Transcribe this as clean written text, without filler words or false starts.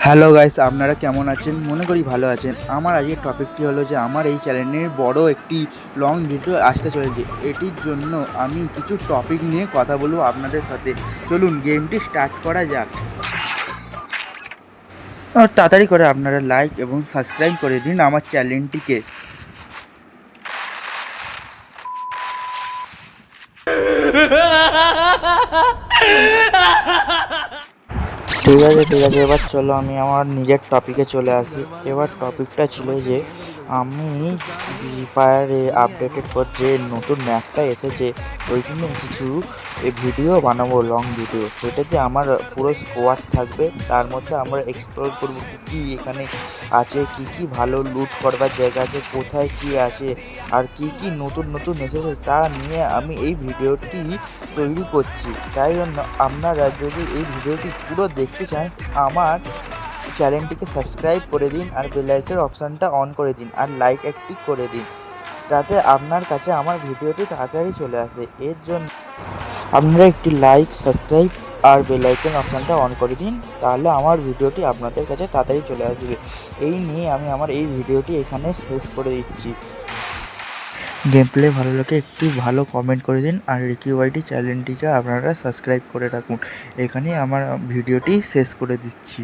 Hello guys, আপনারা কেমন আছেন? মনে করি ভালো আছেন। আমার আজকের টপিকটি হলো যে আমার এই চ্যানেলের বড় একটি লং ভিডিও আসতে চলেছে। এটির জন্য আমি কিছু টপিক নিয়ে কথা বলবো আপনাদের সাথে। চলুন গেমটি স্টার্ট করা যাক। আর তাড়াতাড়ি করে আপনারা লাইক এবং সাবস্ক্রাইব করে দিন আমার চ্যানেলটিকে। ঠিক আছে, এবার চলো আমি আমার নিজের টপিকে চলে আসি। এবার টপিকটা ছিল যে আমি ফ্রি ফায়ারে আপডেটের পর যে নতুন ম্যাপটা এসেছে ওইখানে কিছু ভিডিও বানাবো, লং ভিডিও। সেটাতে আমার পুরো স্কোয়াড থাকবে, তার মধ্যে আমরা এক্সপ্লোর করবো কী কী এখানে আছে, কি কি ভালো লুট করবার জায়গা আছে, কোথায় কি আছে, আর কি কি নতুন নতুন এসেছে তা নিয়ে আমি এই ভিডিওটি তৈরি করছি। তাই জন্য আপনারা যদি এই ভিডিওটি পুরো দেখতে চান আমার চ্যানেলটিকে সাবস্ক্রাইব করে দিন আর বেল আইকনের অপশানটা অন করে দিন আর লাইক একটি করে দিন, যাতে আপনার কাছে আমার ভিডিওটি তাড়াতাড়ি চলে আসে। এর জন্য আপনারা একটি লাইক, সাবস্ক্রাইব আর বেল আইকন অপশানটা অন করে দিন, তাহলে আমার ভিডিওটি আপনাদের কাছে তাড়াতাড়ি চলে আসবে। এই নিয়ে আমি আমার এই ভিডিওটি এখানে শেষ করে দিচ্ছি। গেম প্লে ভালো লাগে একটি ভালো কমেন্ট করে দিন আর রিকি ওয়াইটি চ্যানেলটিকে আপনারা সাবস্ক্রাইব করে রাখুন। এখানেই আমার ভিডিওটি শেষ করে দিচ্ছি।